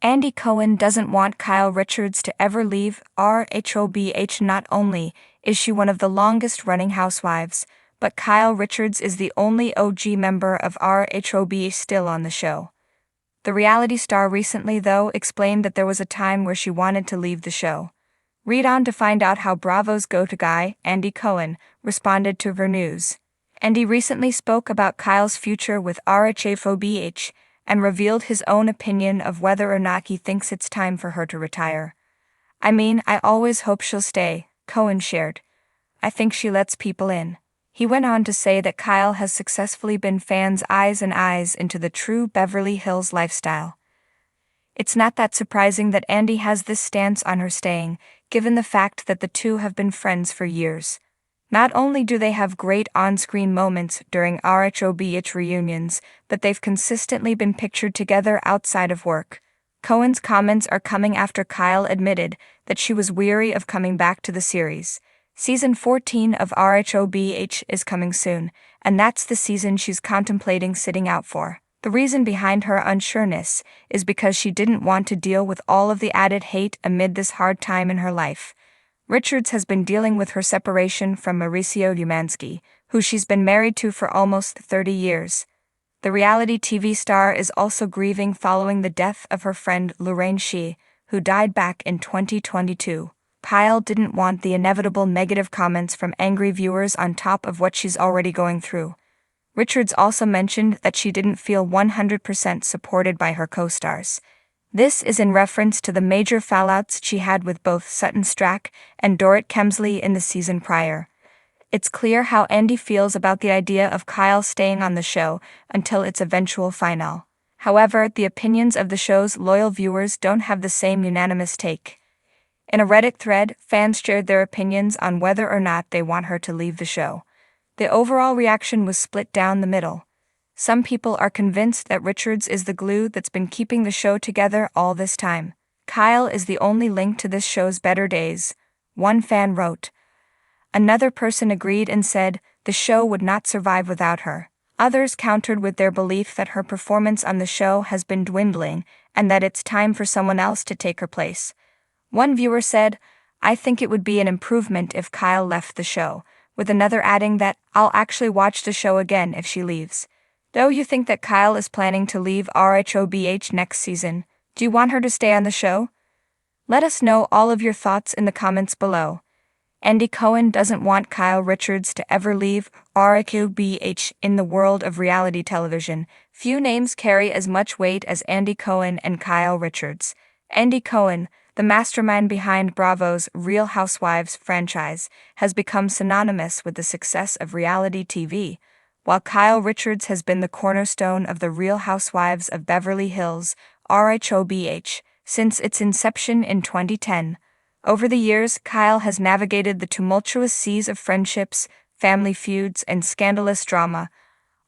Andy Cohen doesn't want Kyle Richards to ever leave Rhobh. Not only is she one of the longest-running housewives, but Kyle Richards is the only OG member of Rhobh still on the show. The reality star recently, though, explained that there was a time where she wanted to leave the show. Read on to find out how Bravo's go-to guy, Andy Cohen, responded to her news. Andy recently spoke about Kyle's future with Rhobh and revealed his own opinion of whether or not he thinks it's time for her to retire. "I mean, I always hope she'll stay," Cohen shared. "I think she lets people in." He went on to say that Kyle has successfully been fans' eyes into the true Beverly Hills lifestyle. It's not that surprising that Andy has this stance on her staying, given the fact that the two have been friends for years. Not only do they have great on-screen moments during Rhobh reunions, but they've consistently been pictured together outside of work. Cohen's comments are coming after Kyle admitted that she was weary of coming back to the series. Season 14 of Rhobh is coming soon, and that's the season she's contemplating sitting out for. The reason behind her unsureness is because she didn't want to deal with all of the added hate amid this hard time in her life. Richards has been dealing with her separation from Mauricio Umansky, who she's been married to for almost 30 years. The reality TV star is also grieving following the death of her friend Lorraine Shi, who died back in 2022. Kyle didn't want the inevitable negative comments from angry viewers on top of what she's already going through. Richards also mentioned that she didn't feel 100% supported by her co-stars. This is in reference to the major fallouts she had with both Sutton Stracke and Dorrit Kemsley in the season prior. It's clear how Andy feels about the idea of Kyle staying on the show until its eventual finale. However, the opinions of the show's loyal viewers don't have the same unanimous take. In a Reddit thread, fans shared their opinions on whether or not they want her to leave the show. The overall reaction was split down the middle. Some people are convinced that Richards is the glue that's been keeping the show together all this time. "Kyle is the only link to this show's better days," one fan wrote. Another person agreed and said the show would not survive without her. Others countered with their belief that her performance on the show has been dwindling and that it's time for someone else to take her place. One viewer said, "I think it would be an improvement if Kyle left the show," with another adding that, "I'll actually watch the show again if she leaves." Though you think that Kyle is planning to leave Rhobh next season, do you want her to stay on the show? Let us know all of your thoughts in the comments below. Andy Cohen doesn't want Kyle Richards to ever leave Rhobh. In the world of reality television, few names carry as much weight as Andy Cohen and Kyle Richards. Andy Cohen, the mastermind behind Bravo's Real Housewives franchise, has become synonymous with the success of reality TV, while Kyle Richards has been the cornerstone of the Real Housewives of Beverly Hills, Rhobh, since its inception in 2010. Over the years, Kyle has navigated the tumultuous seas of friendships, family feuds, and scandalous drama,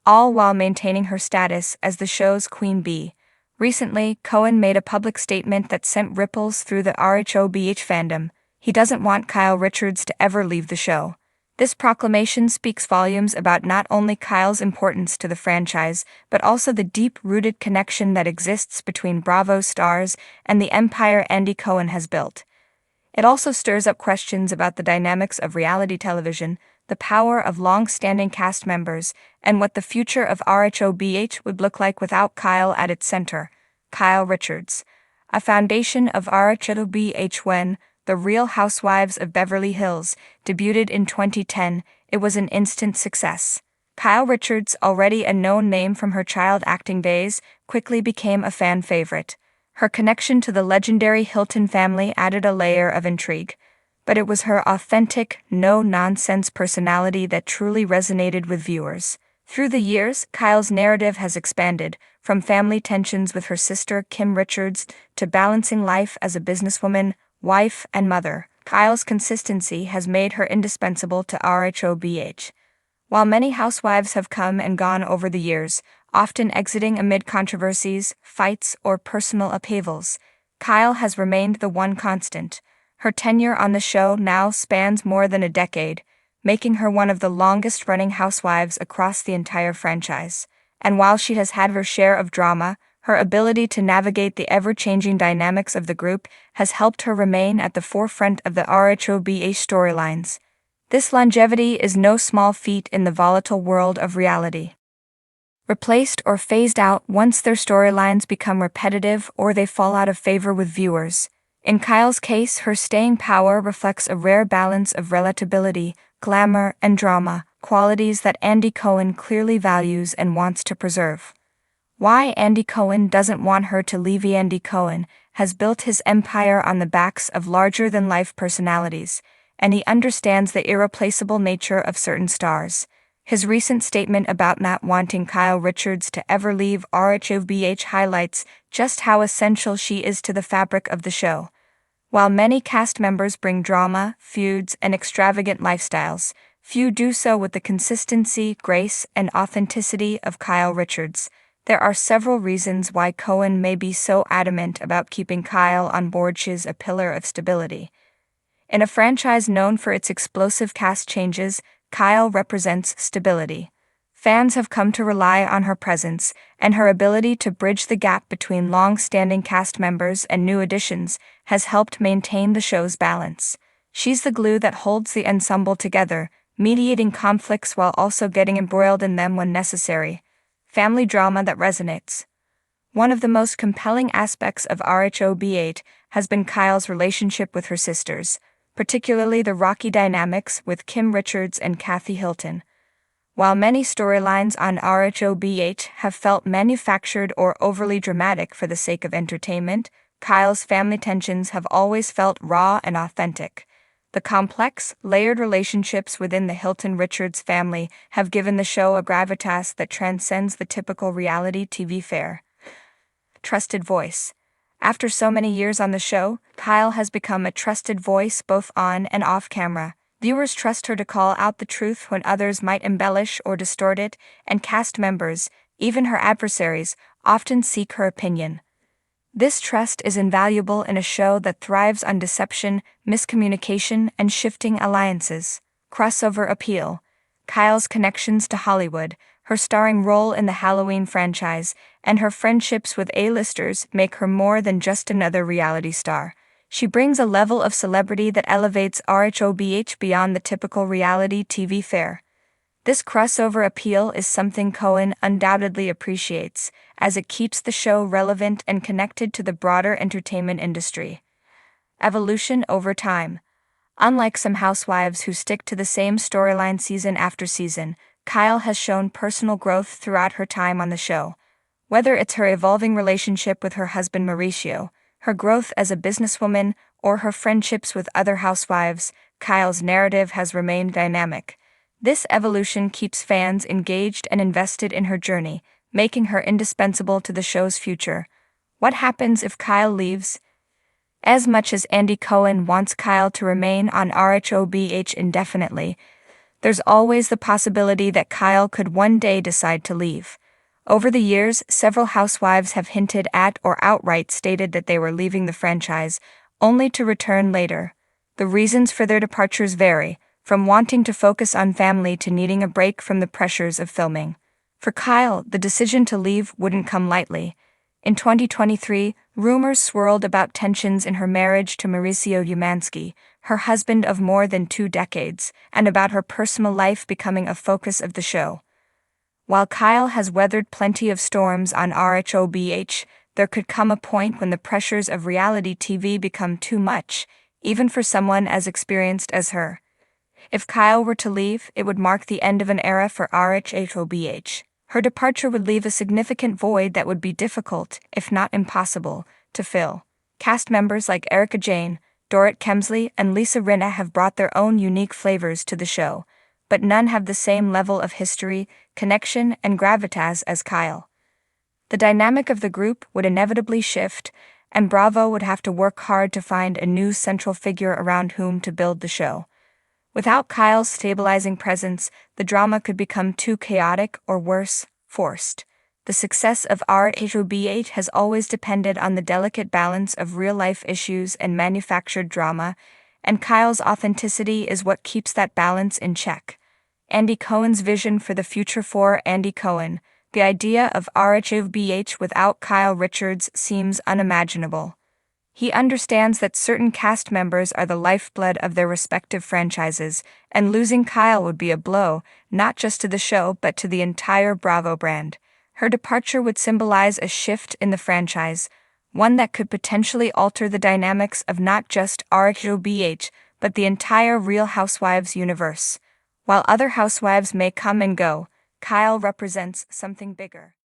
all while maintaining her status as the show's queen bee. Recently, Cohen made a public statement that sent ripples through the Rhobh fandom. He doesn't want Kyle Richards to ever leave the show. This proclamation speaks volumes about not only Kyle's importance to the franchise, but also the deep-rooted connection that exists between Bravo stars and the empire Andy Cohen has built. It also stirs up questions about the dynamics of reality television, the power of long-standing cast members, and what the future of Rhobh would look like without Kyle at its center. Kyle Richards, a foundation of Rhobh. When The Real Housewives of Beverly Hills debuted in 2010, it was an instant success. Kyle Richards, already a known name from her child acting days, quickly became a fan favorite. Her connection to the legendary Hilton family added a layer of intrigue, but it was her authentic, no-nonsense personality that truly resonated with viewers. Through the years, Kyle's narrative has expanded, from family tensions with her sister Kim Richards to balancing life as a businesswoman, wife, and mother. Kyle's consistency has made her indispensable to Rhobh. While many housewives have come and gone over the years, often exiting amid controversies, fights, or personal upheavals, Kyle has remained the one constant. Her tenure on the show now spans more than a decade, making her one of the longest-running housewives across the entire franchise. And while she has had her share of drama, Her ability to navigate the ever-changing dynamics of the group has helped her remain at the forefront of the RHOBH storylines. This longevity is no small feat in the volatile world of reality. Replaced or phased out once their storylines become repetitive or they fall out of favor with viewers. In Kyle's case, her staying power reflects a rare balance of relatability, glamour, and drama, qualities that Andy Cohen clearly values and wants to preserve. Why Andy Cohen doesn't want her to leave? Andy Cohen has built his empire on the backs of larger-than-life personalities, and he understands the irreplaceable nature of certain stars. His recent statement about not wanting Kyle Richards to ever leave RHOBH highlights just how essential she is to the fabric of the show. While many cast members bring drama, feuds, and extravagant lifestyles, few do so with the consistency, grace, and authenticity of Kyle Richards. There are several reasons why Cohen may be so adamant about keeping Kyle on board. She's a pillar of stability. In a franchise known for its explosive cast changes, Kyle represents stability. Fans have come to rely on her presence, and her ability to bridge the gap between long-standing cast members and new additions has helped maintain the show's balance. She's the glue that holds the ensemble together, mediating conflicts while also getting embroiled in them when necessary. Family drama that resonates. One of the most compelling aspects of RHOBH has been Kyle's relationship with her sisters, particularly the rocky dynamics with Kim Richards and Kathy Hilton. While many storylines on RHOBH have felt manufactured or overly dramatic for the sake of entertainment, Kyle's family tensions have always felt raw and authentic. The complex, layered relationships within the Hilton-Richards family have given the show a gravitas that transcends the typical reality TV fare. Trusted voice. After so many years on the show, Kyle has become a trusted voice both on and off camera. Viewers trust her to call out the truth when others might embellish or distort it, and cast members, even her adversaries, often seek her opinion. This trust is invaluable in a show that thrives on deception, miscommunication, and shifting alliances. Crossover appeal. Kyle's connections to Hollywood, her starring role in the Halloween franchise, and her friendships with A-listers make her more than just another reality star. She brings a level of celebrity that elevates RHOBH beyond the typical reality TV fare. This crossover appeal is something Cohen undoubtedly appreciates, as it keeps the show relevant and connected to the broader entertainment industry. Evolution over time. Unlike some housewives who stick to the same storyline season after season, Kyle has shown personal growth throughout her time on the show. Whether it's her evolving relationship with her husband Mauricio, her growth as a businesswoman, or her friendships with other housewives, Kyle's narrative has remained dynamic. This evolution keeps fans engaged and invested in her journey, making her indispensable to the show's future. What happens if Kyle leaves? As much as Andy Cohen wants Kyle to remain on RHOBH indefinitely, there's always the possibility that Kyle could one day decide to leave. Over the years, several housewives have hinted at or outright stated that they were leaving the franchise, only to return later. The reasons for their departures vary, from wanting to focus on family to needing a break from the pressures of filming. For Kyle, the decision to leave wouldn't come lightly. In 2023, rumors swirled about tensions in her marriage to Mauricio Umansky, her husband of more than 2 decades, and about her personal life becoming a focus of the show. While Kyle has weathered plenty of storms on RHOBH, there could come a point when the pressures of reality TV become too much, even for someone as experienced as her. If Kyle were to leave, it would mark the end of an era for RHOBH. Her departure would leave a significant void that would be difficult, if not impossible, to fill. Cast members like Erika Jayne, Dorrit Kemsley, and Lisa Rinna have brought their own unique flavors to the show, but none have the same level of history, connection, and gravitas as Kyle. The dynamic of the group would inevitably shift, and Bravo would have to work hard to find a new central figure around whom to build the show. Without Kyle's stabilizing presence, the drama could become too chaotic or worse, forced. The success of RHOBH has always depended on the delicate balance of real-life issues and manufactured drama, and Kyle's authenticity is what keeps that balance in check. Andy Cohen's vision for the future. For Andy Cohen, the idea of RHOBH without Kyle Richards seems unimaginable. He understands that certain cast members are the lifeblood of their respective franchises, and losing Kyle would be a blow, not just to the show but to the entire Bravo brand. Her departure would symbolize a shift in the franchise, one that could potentially alter the dynamics of not just RHOBH, but the entire Real Housewives universe. While other housewives may come and go, Kyle represents something bigger.